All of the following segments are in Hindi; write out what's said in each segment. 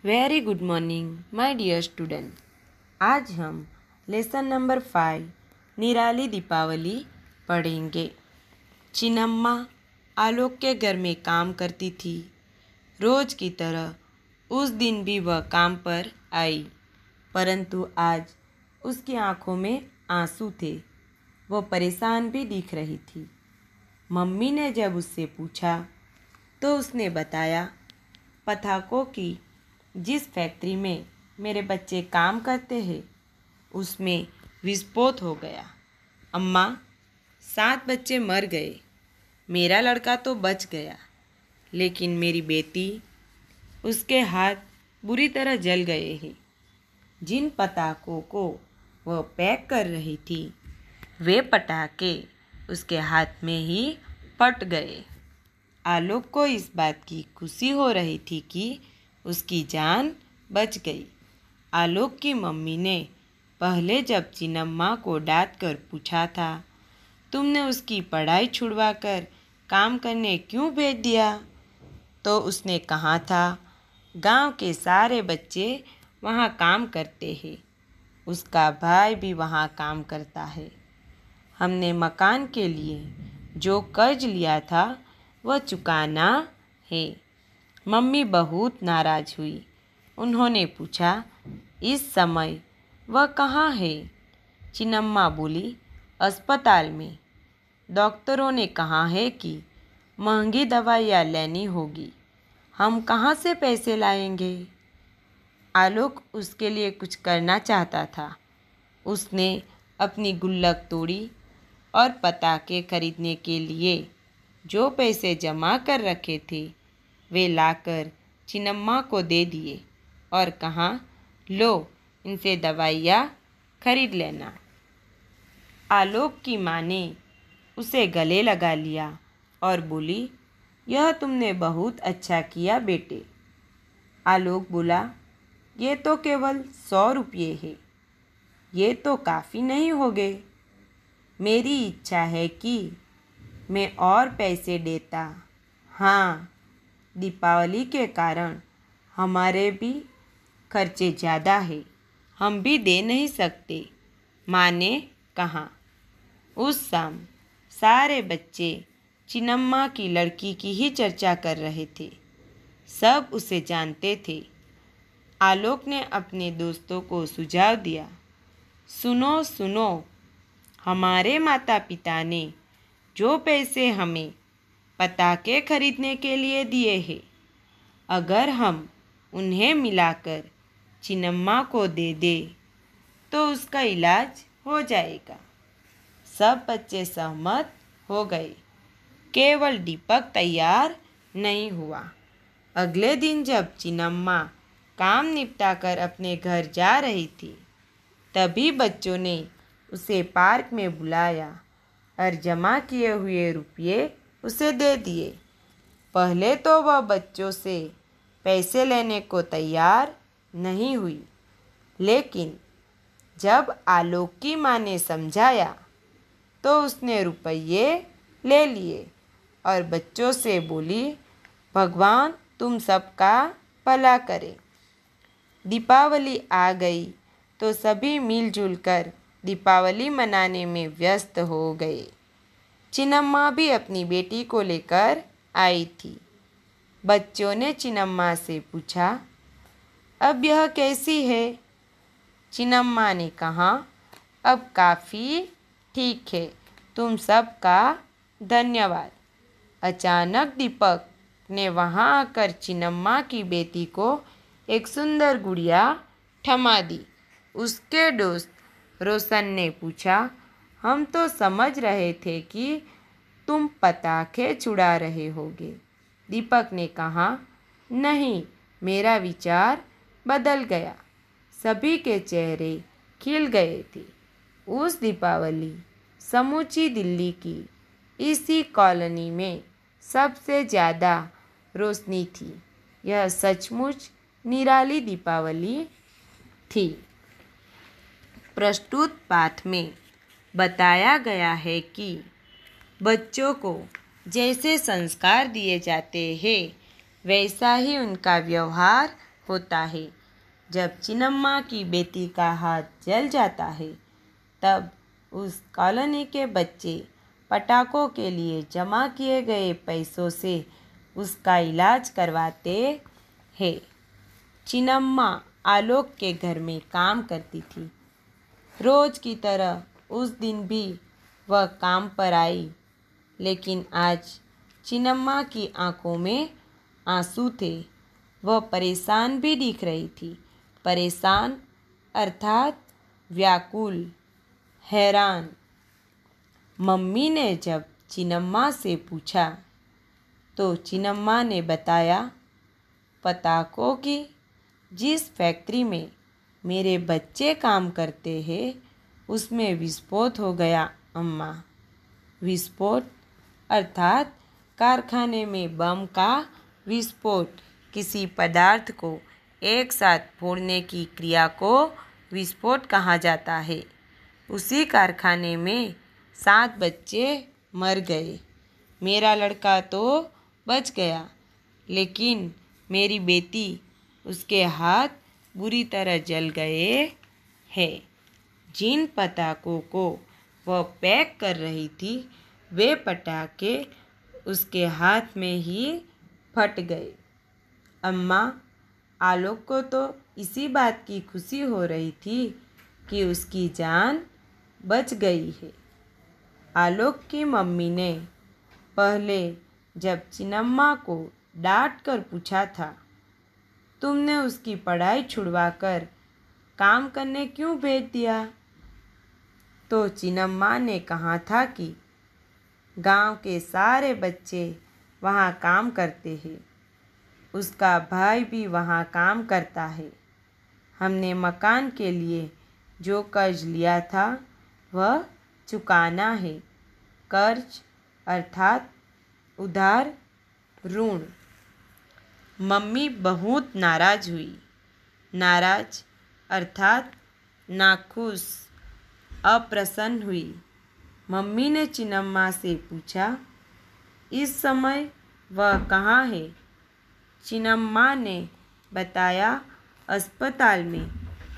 Very good morning my dear student. आज हम लेसन नंबर 5 निराली दीपावली पढ़ेंगे। चिन्नम्मा आलोक के घर में काम करती थी। रोज की तरह उस दिन भी वह काम पर आई, परंतु आज उसकी आंखों में आंसू थे। वह परेशान भी दिख रही थी। मम्मी ने जब उससे पूछा तो उसने बताया, पटाखों की जिस फैक्ट्री में मेरे बच्चे काम करते हैं उसमें विस्फोट हो गया। अम्मा, 7 बच्चे मर गए। मेरा लड़का तो बच गया, लेकिन मेरी बेटी, उसके हाथ बुरी तरह जल गए हैं। जिन पटाखों को वह पैक कर रही थी वे पटाखे उसके हाथ में ही फट गए। आलोक को इस बात की खुशी हो रही थी कि उसकी जान बच गई। आलोक की मम्मी ने पहले जब चिन्नम्मा को डांट कर पूछा था, तुमने उसकी पढ़ाई छुड़वाकर काम करने क्यों भेज दिया, तो उसने कहा था, गांव के सारे बच्चे वहाँ काम करते हैं। उसका भाई भी वहाँ काम करता है। हमने मकान के लिए जो कर्ज लिया था वह चुकाना है। मम्मी बहुत नाराज हुई। उन्होंने पूछा, इस समय वह कहाँ है? चिन्नम्मा बोली, अस्पताल में। डॉक्टरों ने कहा है कि महंगी दवाइयाँ लेनी होगी। हम कहाँ से पैसे लाएंगे? आलोक उसके लिए कुछ करना चाहता था। उसने अपनी गुल्लक तोड़ी और पटाखे खरीदने के लिए जो पैसे जमा कर रखे थे वे लाकर चिन्नम्मा को दे दिए और कहा, लो, इनसे दवाइयाँ खरीद लेना। आलोक की माँ ने उसे गले लगा लिया और बोली, यह तुमने बहुत अच्छा किया बेटे। आलोक बोला, ये तो केवल 100 रुपये है, ये तो काफ़ी नहीं हो गए। मेरी इच्छा है कि मैं और पैसे देता। हाँ, दीपावली के कारण हमारे भी खर्चे ज़्यादा है, हम भी दे नहीं सकते, माँ ने कहा। उस शाम सारे बच्चे चिन्नम्मा की लड़की की ही चर्चा कर रहे थे। सब उसे जानते थे। आलोक ने अपने दोस्तों को सुझाव दिया, सुनो सुनो, हमारे माता पिता ने जो पैसे हमें पटाखे खरीदने के लिए दिए हैं, अगर हम उन्हें मिलाकर चिन्नम्मा को दे दे तो उसका इलाज हो जाएगा। सब बच्चे सहमत हो गए। केवल दीपक तैयार नहीं हुआ। अगले दिन जब चिन्नम्मा काम निपटाकर अपने घर जा रही थी, तभी बच्चों ने उसे पार्क में बुलाया और जमा किए हुए रुपये उसे दे दिए। पहले तो वह बच्चों से पैसे लेने को तैयार नहीं हुई, लेकिन जब आलोक की माँ ने समझाया तो उसने रुपये ले लिए और बच्चों से बोली, भगवान तुम सबका भला करे। दीपावली आ गई तो सभी मिलजुल कर दीपावली मनाने में व्यस्त हो गए। चिन्नम्मा भी अपनी बेटी को लेकर आई थी। बच्चों ने चिन्नम्मा से पूछा, अब यह कैसी है? चिन्नम्मा ने कहा, अब काफ़ी ठीक है, तुम सबका धन्यवाद। अचानक दीपक ने वहाँ आकर चिन्नम्मा की बेटी को एक सुंदर गुड़िया थमा दी। उसके दोस्त रोशन ने पूछा, हम तो समझ रहे थे कि तुम पटाखे छुड़ा रहे होगे। दीपक ने कहा, नहीं, मेरा विचार बदल गया। सभी के चेहरे खिल गए थे। उस दीपावली समूची दिल्ली की इसी कॉलोनी में सबसे ज़्यादा रोशनी थी। यह सचमुच निराली दीपावली थी। प्रस्तुत पाठ में बताया गया है कि बच्चों को जैसे संस्कार दिए जाते हैं वैसा ही उनका व्यवहार होता है। जब चिन्नम्मा की बेटी का हाथ जल जाता है तब उस कॉलोनी के बच्चे पटाखों के लिए जमा किए गए पैसों से उसका इलाज करवाते हैं। चिन्नम्मा आलोक के घर में काम करती थी। रोज की तरह उस दिन भी वह काम पर आई, लेकिन आज चिन्नम्मा की आंखों में आंसू थे। वह परेशान भी दिख रही थी। परेशान अर्थात व्याकुल, हैरान। मम्मी ने जब चिन्नम्मा से पूछा तो चिन्नम्मा ने बताया, पटाखों की जिस फैक्ट्री में मेरे बच्चे काम करते हैं उसमें विस्फोट हो गया अम्मा। विस्फोट अर्थात कारखाने में बम का विस्फोट। किसी पदार्थ को एक साथ फोड़ने की क्रिया को विस्फोट कहा जाता है। उसी कारखाने में 7 बच्चे मर गए। मेरा लड़का तो बच गया, लेकिन मेरी बेटी, उसके हाथ बुरी तरह जल गए हैं। जिन पटाखों को वह पैक कर रही थी वे पटाखे उसके हाथ में ही फट गए। अम्मा, आलोक को तो इसी बात की खुशी हो रही थी कि उसकी जान बच गई है। आलोक की मम्मी ने पहले जब चिन्नम्मा को डांट कर पूछा था, तुमने उसकी पढ़ाई छुड़वाकर काम करने क्यों भेज दिया, तो चिन्नम्मा ने कहा था कि गांव के सारे बच्चे वहाँ काम करते हैं। उसका भाई भी वहाँ काम करता है। हमने मकान के लिए जो कर्ज लिया था वह चुकाना है। कर्ज अर्थात उधार, ऋण। मम्मी बहुत नाराज हुई। नाराज अर्थात नाखुश, अप्रसन्न हुई। मम्मी ने चिन्नम्मा से पूछा, इस समय वह कहाँ है? चिन्नम्मा ने बताया, अस्पताल में।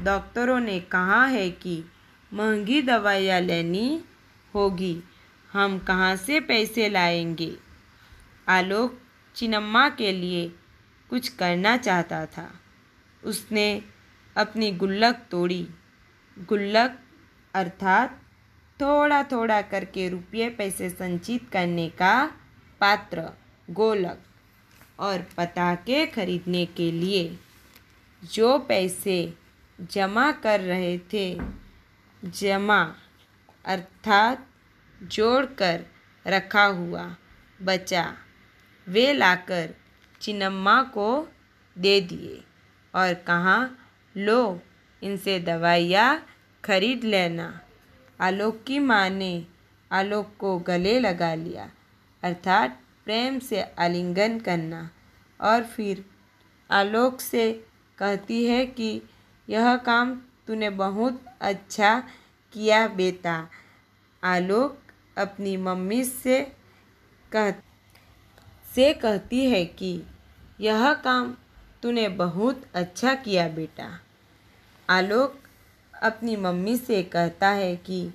डॉक्टरों ने कहा है कि महंगी दवाइयाँ लेनी होगी। हम कहाँ से पैसे लाएंगे? आलोक चिन्नम्मा के लिए कुछ करना चाहता था। उसने अपनी गुल्लक तोड़ी। गुल्लक अर्थात थोड़ा थोड़ा करके रुपये पैसे संचित करने का पात्र, गोलक। और पटाखे खरीदने के लिए जो पैसे जमा कर रहे थे, जमा अर्थात जोड़कर रखा हुआ बचा, वे लाकर चिन्नम्मा को दे दिए और कहा, लो, इनसे दवाइयाँ खरीद लेना। आलोक की माँ ने आलोक को गले लगा लिया अर्थात प्रेम से आलिंगन करना और फिर आलोक से कहती है कि यह काम तूने बहुत अच्छा किया बेटा। आलोक अपनी मम्मी से कहती है कि यह काम तूने बहुत अच्छा किया बेटा। आलोक अपनी मम्मी से कहता है कि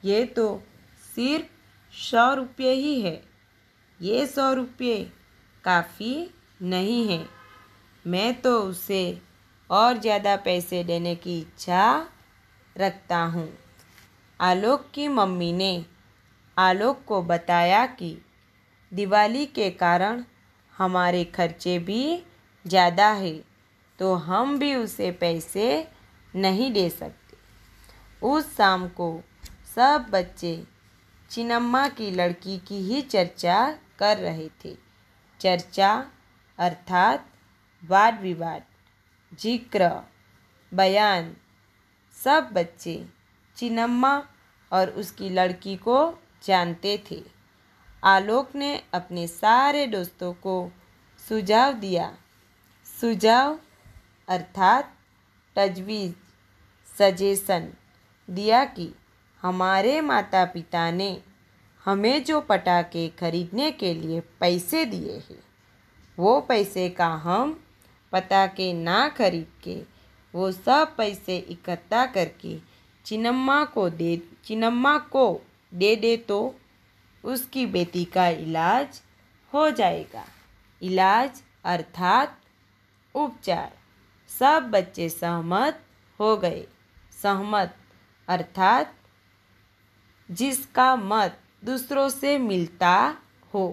ये तो सिर्फ 100 रुपये ही है। ये 100 रुपये काफ़ी नहीं है। मैं तो उसे और ज़्यादा पैसे देने की इच्छा रखता हूँ। आलोक की मम्मी ने आलोक को बताया कि दिवाली के कारण हमारे खर्चे भी ज़्यादा है, तो हम भी उसे पैसे नहीं दे सकते। उस शाम को सब बच्चे चिन्नम्मा की लड़की की ही चर्चा कर रहे थे। चर्चा अर्थात वाद विवाद, जिक्र, बयान। सब बच्चे चिन्नम्मा और उसकी लड़की को जानते थे। आलोक ने अपने सारे दोस्तों को सुझाव दिया। सुझाव अर्थात तजवीज़, सजेशन दिया कि हमारे माता पिता ने हमें जो पटाखे खरीदने के लिए पैसे दिए हैं, वो पैसे का हम पटाखे ना खरीद के वो सब पैसे इकट्ठा करके चिन्नम्मा को दे दे तो उसकी बेटी का इलाज हो जाएगा। इलाज अर्थात उपचार। सब बच्चे सहमत हो गए। सहमत अर्थात जिसका मत दूसरों से मिलता हो।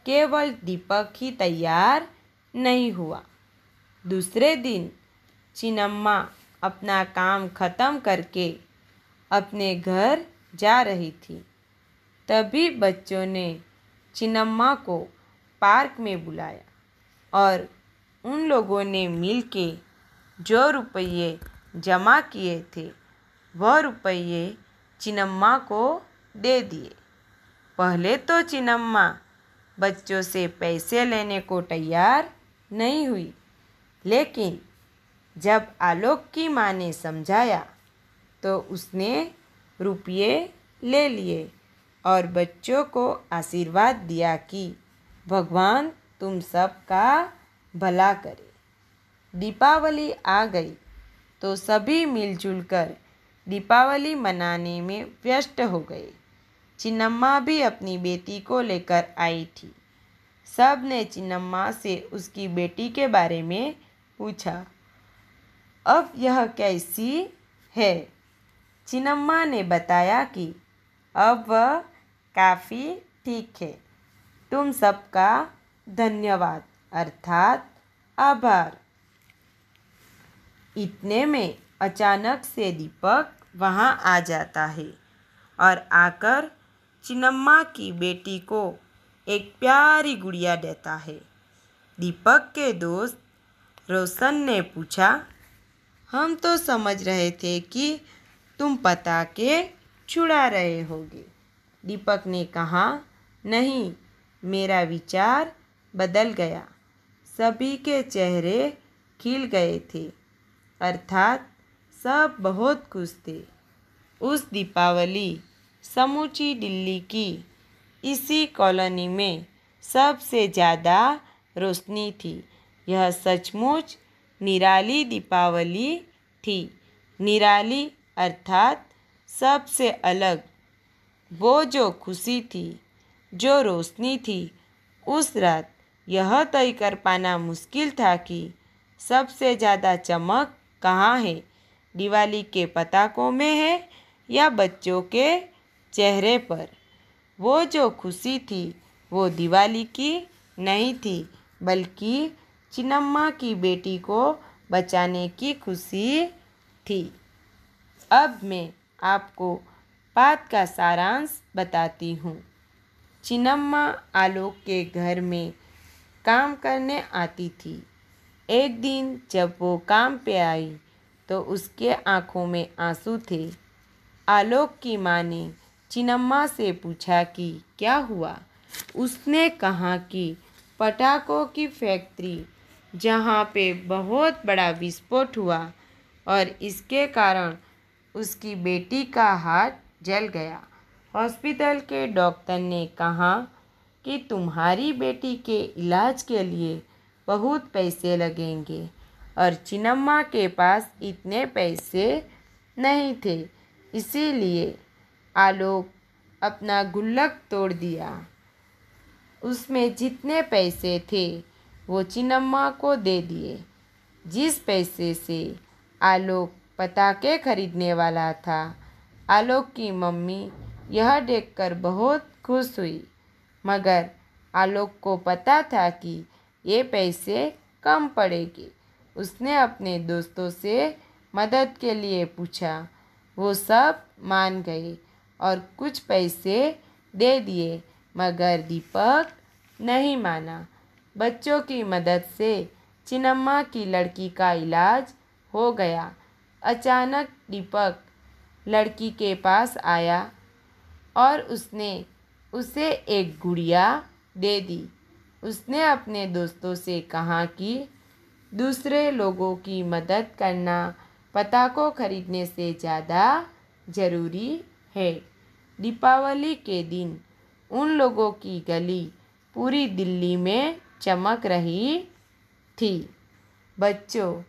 केवल दीपक ही तैयार नहीं हुआ। दूसरे दिन चिन्नम्मा अपना काम खत्म करके अपने घर जा रही थी। तभी बच्चों ने चिन्नम्मा को पार्क में बुलाया और उन लोगों ने मिलके जो रुपये जमा किए थे वह रुपये चिन्नम्मा को दे दिए। पहले तो चिन्नम्मा बच्चों से पैसे लेने को तैयार नहीं हुई, लेकिन जब आलोक की माँ ने समझाया तो उसने रुपये ले लिए और बच्चों को आशीर्वाद दिया कि भगवान तुम सबका भला करे। दीपावली आ गई तो सभी मिलजुल कर दीपावली मनाने में व्यस्त हो गए। चिन्नम्मा भी अपनी बेटी को लेकर आई थी। सब ने चिन्नम्मा से उसकी बेटी के बारे में पूछा। अब यह कैसी है? चिन्नम्मा ने बताया कि अब वह काफ़ी ठीक है। तुम सबका धन्यवाद अर्थात आभार। इतने में अचानक से दीपक वहाँ आ जाता है और आकर चिन्नम्मा की बेटी को एक प्यारी गुड़िया देता है। दीपक के दोस्त रोशन ने पूछा, हम तो समझ रहे थे कि तुम पटाखे छुड़ा रहे होगे। दीपक ने कहा, नहीं, मेरा विचार बदल गया। सभी के चेहरे खिल गए थे, अर्थात सब बहुत खुश थे। उस दीपावली समूची दिल्ली की इसी कॉलोनी में सबसे ज़्यादा रोशनी थी। यह सचमुच निराली दीपावली थी। निराली अर्थात सबसे अलग। वो जो खुशी थी, जो रोशनी थी, उस रात यह तय कर पाना मुश्किल था कि सबसे ज़्यादा चमक कहाँ है, दिवाली के पटाखों में है या बच्चों के चेहरे पर। वो जो खुशी थी वो दिवाली की नहीं थी, बल्कि चिन्नम्मा की बेटी को बचाने की खुशी थी। अब मैं आपको बात का सारांश बताती हूँ। चिन्नम्मा आलोक के घर में काम करने आती थी। एक दिन जब वो काम पे आई तो उसके आंखों में आंसू थे। आलोक की माँ ने चिन्नम्मा से पूछा कि क्या हुआ। उसने कहा कि पटाखों की फैक्ट्री जहाँ पे बहुत बड़ा विस्फोट हुआ और इसके कारण उसकी बेटी का हाथ जल गया। हॉस्पिटल के डॉक्टर ने कहा कि तुम्हारी बेटी के इलाज के लिए बहुत पैसे लगेंगे और चिन्नम्मा के पास इतने पैसे नहीं थे। इसीलिए आलोक अपना गुल्लक तोड़ दिया। उसमें जितने पैसे थे वो चिन्नम्मा को दे दिए। जिस पैसे से आलोक पटाखे खरीदने वाला था। आलोक की मम्मी यह देखकर बहुत खुश हुई, मगर आलोक को पता था कि ये पैसे कम पड़ेंगे। उसने अपने दोस्तों से मदद के लिए पूछा। वो सब मान गए और कुछ पैसे दे दिए, मगर दीपक नहीं माना। बच्चों की मदद से चिन्नम्मा की लड़की का इलाज हो गया। अचानक दीपक लड़की के पास आया और उसने उसे एक गुड़िया दे दी। उसने अपने दोस्तों से कहा कि दूसरे लोगों की मदद करना पटाखों खरीदने से ज़्यादा ज़रूरी है। दीपावली के दिन उन लोगों की गली पूरी दिल्ली में चमक रही थी। बच्चों,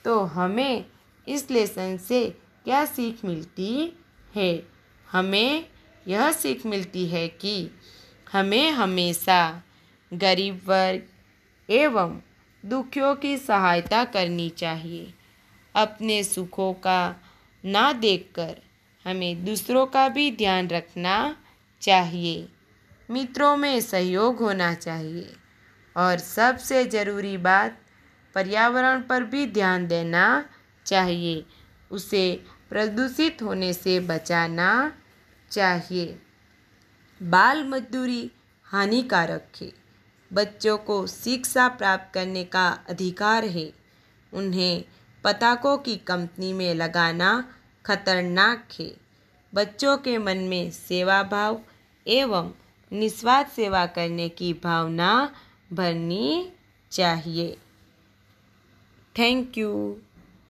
तो हमें इस लेसन से क्या सीख मिलती है? हमें यह सीख मिलती है कि हमें हमेशा गरीब वर्ग एवं दुखियों की सहायता करनी चाहिए। अपने सुखों का ना देखकर हमें दूसरों का भी ध्यान रखना चाहिए। मित्रों में सहयोग होना चाहिए और सबसे ज़रूरी बात, पर्यावरण पर भी ध्यान देना चाहिए। उसे प्रदूषित होने से बचाना चाहिए। बाल मजदूरी हानिकारक है। बच्चों को शिक्षा प्राप्त करने का अधिकार है। उन्हें पटाखों की कंपनी में लगाना खतरनाक है। बच्चों के मन में सेवा भाव एवं निस्वार्थ सेवा करने की भावना भरनी चाहिए। Thank you.